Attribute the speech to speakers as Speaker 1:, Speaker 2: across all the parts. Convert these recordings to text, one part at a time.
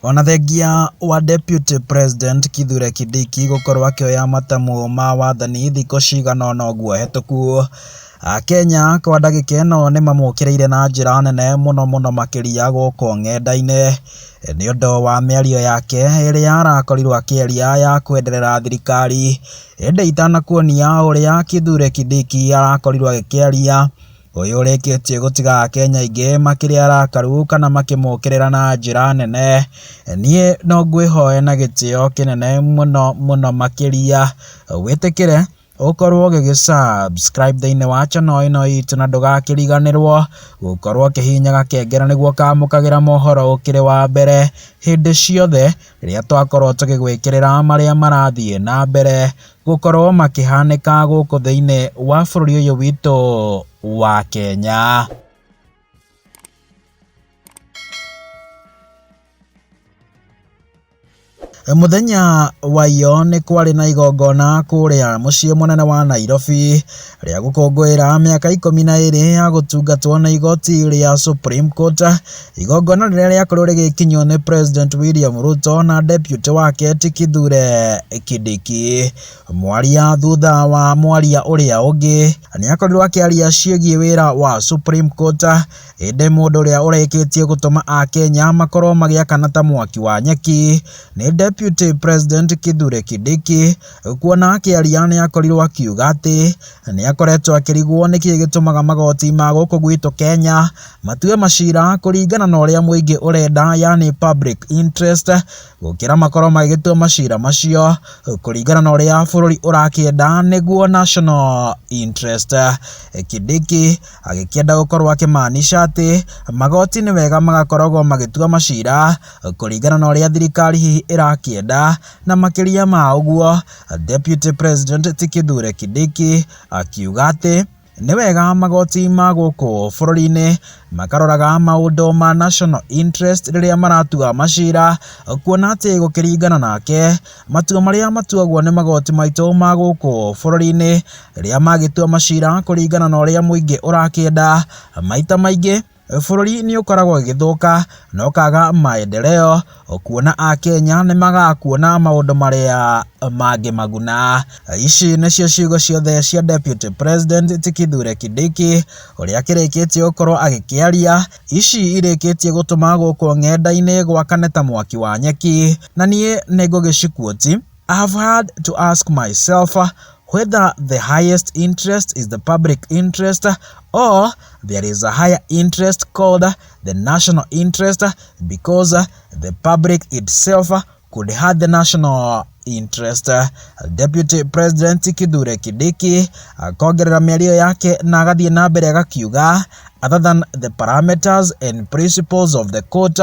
Speaker 1: Ona thengia wa Deputy President Kithure Kindiki gukorwo akioya matamu ma wathani thikũ cigana ũna ũguo hetũku, Akenya kwa ndagĩka ĩno nĩ mamũkĩrĩire na njĩra nene mũno makĩria gũkũ ng'enda-inĩ nĩ ũndũ wa mĩario yake ĩrĩa arakorirwo akĩaria ya kwenderera thirikari, ĩndĩ itanakuonia ũrĩa Kithure Kindiki arakorirwo agĩkĩaria ũyũ ũrĩkĩtie gũtiga Akenya aingĩ makĩrĩ arakaru kana makĩmũkĩrĩra na njĩra nene. Niĩ no ngwĩhoe na gĩtĩo kĩnene mũno makĩria wĩtĩkĩre ũkorwo ũgĩgĩsubscribe thĩinĩ wa channel ĩno itũ na ndũgakĩriganĩrwo gũkorwo ũkĩhihinya gakengera nĩguo kamũkagĩra mohoro ũkĩrĩ wa mbere hĩndĩ ciothe rĩrĩa twakorwo tũgĩgwĩkĩrĩra marĩa marathiĩ na mbere gũkorwo makĩhanĩka gũkũ thĩinĩ wa bũrũri ũyũ witũ wa Kenya. Muthenya wa iyo nĩ kwarĩ na igongona kũrĩa mũciĩ mũnene wa Nairobi rĩa gũkũngũĩra mĩaka 12 ya gũtungatwo na igoti rĩa Supreme Court, igongona rĩrĩa rĩakorwo rĩgĩkinywo nĩ President William Ruto na deputy wake Kithure Kindiki. Mwaria thutha wa mwaria ũrĩa ũngĩ nĩ akorirwo akĩaria ciĩgiĩ wĩra wa Supreme Court, ĩndĩ mũndũ ũrĩa ũrĩkĩtie gũtũma Akenya makorwo magĩakana ta mwaki wa nyeki nĩ Deputy President Kithure Kindiki, kuona akĩaria nĩ akorirwo akiuga atĩ nĩ akoretwo akĩrigwo nĩkĩ gĩtũmaga magoti ma gũkũ gwitũ Kenya matue macira kũringana na ũrĩa mũingĩ ũrenda, yani public interest, gũkĩra makorwo magĩtua macira macio kũringana na ũrĩa bũrũri ũrakĩenda nĩguo national interest. Kindiki agĩkĩenda gũkorwo akĩmaanisha atĩ magoti nĩ wega magakoragwo magĩtua macira kũringana na ũrĩa thirikari hihi ĩrakĩenda, na makĩria ma ũguo Deputy President Kithure Kindiki akiuga atĩ nĩ wega magoti ma gũkũ bũrũri-inĩ makaroraga maũndũ ma national interest rĩrĩa maratua macira, kuona atĩ gũkĩringana nake matua marĩa matuagwo nĩ magoti maitũ ma gũkũ bũrũri-inĩ rĩrĩa magĩtua macira kũringana na ũrĩa mũingĩ ũrakĩenda, maita maingĩ bũrũri nĩ ũkoragwo ũgĩthũka na ũkaga maendeleo, kuona Akenya nĩ magakuona maũndũ marĩa mangĩ maguna. Ici nĩcio ciugo ciothe cia Deputy President Kithure Kindiki ũrĩa akĩrĩkĩtie gũkorwo agĩkĩaria. Ici irĩkĩtie gũtũma gũkũ ng'enda-inĩ gwakane ta mwaki wa nyeki, na niĩ nĩ ngũgĩciquote. I have had to ask myself whether the highest interest is the public interest or there is a higher interest called the national interest, because the public itself could have the national interest. Deputy President Kithure Kindiki akongerera mĩario yake na agathiĩ na mbere agakiuga, other than the parameters and principles of the court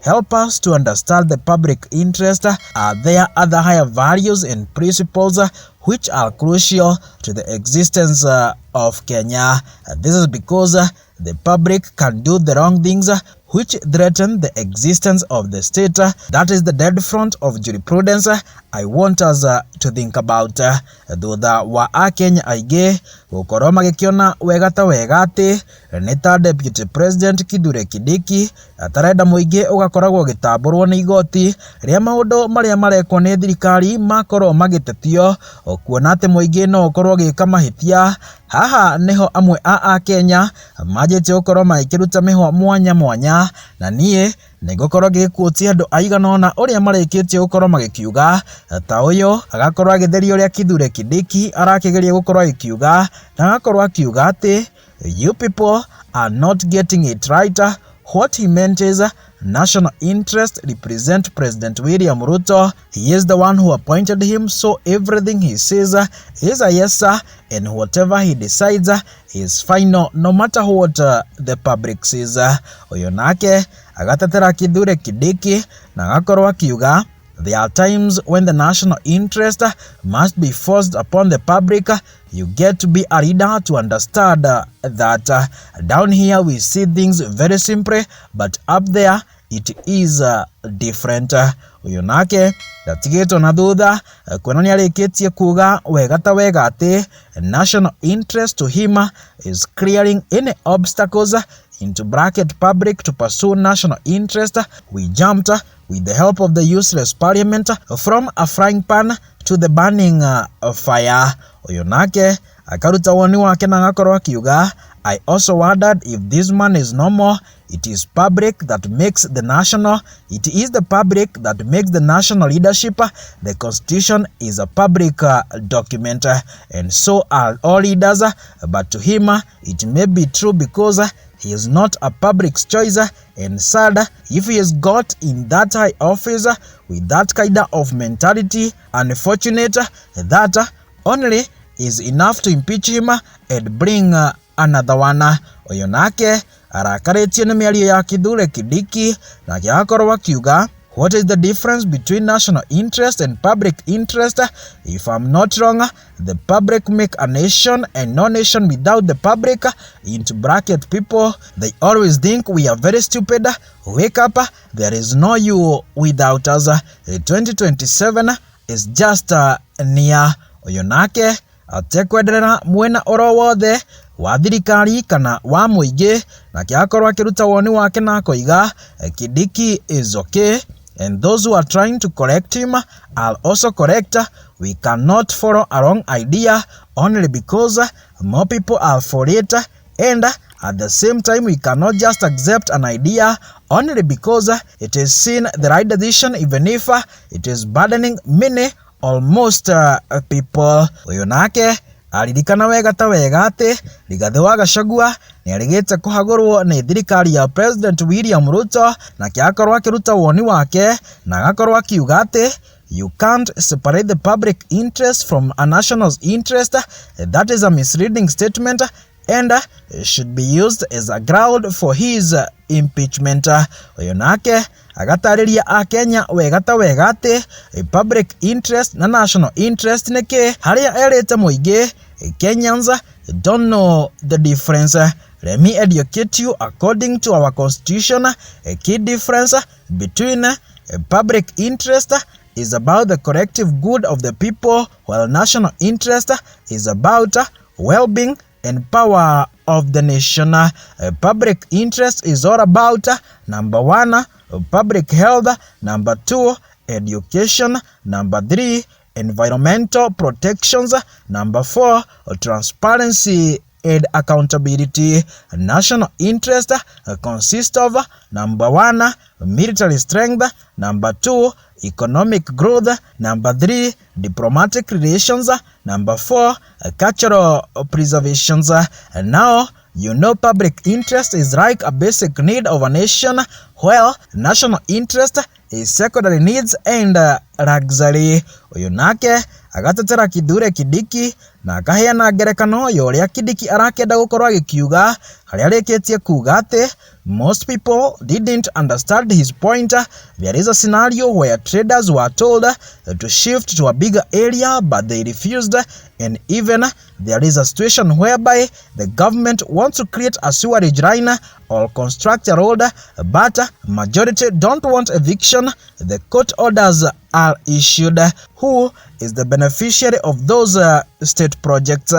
Speaker 1: help us to understand the public interest, are there other higher values and principles which are crucial to the existence of Kenya. This is because the public can do the wrong things which threaten the existence of the state. That is the dead front of jurisprudence I want us to think about. Thutha wa Akenya aingĩ gũkorwo magĩkĩona wega ta wega atĩ nĩ ta Deputy President Kithure Kindiki atarenda mũingĩ ũgakoragwo ũgĩtambũrwo nĩ igoti rĩa maũndũ marĩa marekwo nĩ thirikari makorwo magĩtetio, kuona atĩ mũingĩ no ũkorwo ũgĩka mahĩtia. Haha niho amwe a Akenya manjĩtie gũkorwo magĩkĩruta mĩhwa mwanya, na niĩ nĩ ngũkorwo ngĩquote andũ aigana ũna ũrĩa marĩkĩtie gũkorwo magĩkiuga ta ũyũ agakorwo agĩtheria ũrĩa Kithure Kindiki arakĩgeria gũkorwo agĩkiuga, na agakorwo akiuga atĩ you people are not getting it right. What he meant is national interest represent President William Ruto. He is the one who appointed him, so everything he says is a yes sir, and whatever he decides is final, no matter what the public says. Oyo nake agatetera Kithure Kindiki na agakorwo akiuga, there are times when the national interest must be forced upon the public. You get to be a leader to understand that down here we see things very simple, but up there it is different. Uyu nake ndatigĩtwo na thutha kuona nĩ arĩkĩtie kuga wega ta wega atĩ national interest to him is clearing any obstacles into bracket public to pursue national interest. We jumped with the help of the useless parliament from a frying pan to the burning fire. Uyu nake akaruta woni wake na agakorwo akiuga, I also wondered if this man is normal. It is public that makes the national. It is the public that makes the national leadership. The constitution is a public document, and so are all leaders. But to him, it may be true because he is not a public's choice, and sad if he is got in that high office with that kind of mentality. Unfortunate that only is enough to impeach him and bring another one. Uyu nake Irakaritie ni Miario ya Kithure Kindiki na akiakorwo akiuga, what is the difference between national interest and public interest? If I'm not wrong, the public make a nation and no nation without the public. Into bracket people, they always think we are very stupid. Wake up, there is no you without us. 2027 is just near. Uyu nake atekwenderera mwena oro wothe wa thirikari kana wa muingi na kiakorwo akiruta woni wake na koiga, Kindiki is okay, and those who are trying to correct him are also correct. We cannot follow a wrong idea only because more people are for it, and at the same time we cannot just accept an idea only because it is seen the right decision even if it is burdening many almost people. Uyu nake aririkana wega ta wega ati Rigathi wa Gachagua ni arigite kuhagurwo ni thirikari ya President William Ruto na kiakorwo akiruta woni wake na agakorwo akiuga ati you can't separate the public interest from a national interest. That is a misleading statement and should be used as a ground for his impeachment. Uyu nake agatariria Akenya wega ta wega ati public interest na national interest niki haria erite muingi Kenyans don't know the difference. Let me educate you. According to our constitution, a key difference between public interest is about the collective good of the people, while national interest is about well-being and power of the nation. Public interest is all about number 1, public health, number 2, education, number 3, environmental protections, number 4, transparency and accountability. National interest consists of number 1, military strength, number 2, economic growth, number 3, diplomatic relations, number 4, cultural preservations. And now you know public interest is like a basic need of a nation, while national interest is secondary needs and luxury. Uyu nake agatetera Kithure Kindiki na akaheana ngerekano ya uria Kindiki arakenda gukorwo agikiuga haria arikitie kuga ati most people didn't understand his point. There is a scenario where traders were told to shift to a bigger area but they refused, and even there is a situation whereby the government wants to create a sewerage line or construct a road but majority don't want eviction. The court orders are issued. Who is the beneficiary of those state projects?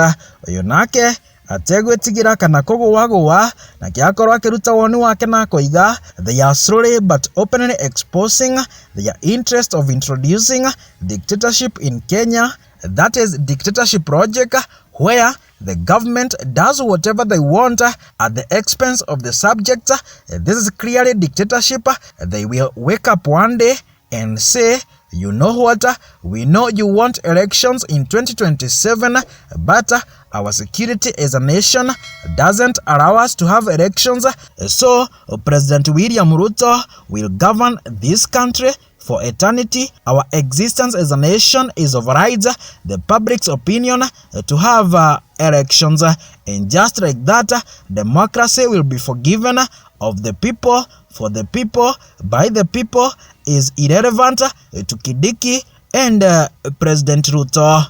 Speaker 1: Uyu nake ategwetigira kana kugwa na kiakorwo akiruta woni wake na koiga, they are slowly but openly exposing their interest of introducing dictatorship in Kenya. That is dictatorship project where the government does whatever they want at the expense of the subject. This is clearly dictatorship. They will wake up one day and say, you know what, we know you want elections in 2027, but our security as a nation doesn't allow us to have elections, so President William Ruto will govern this country for eternity. Our existence as a nation is overrides the public's opinion to have elections, and just like that, democracy will be forgiven of the people, for the people, by the people is irrelevant to Kindiki and President Ruto.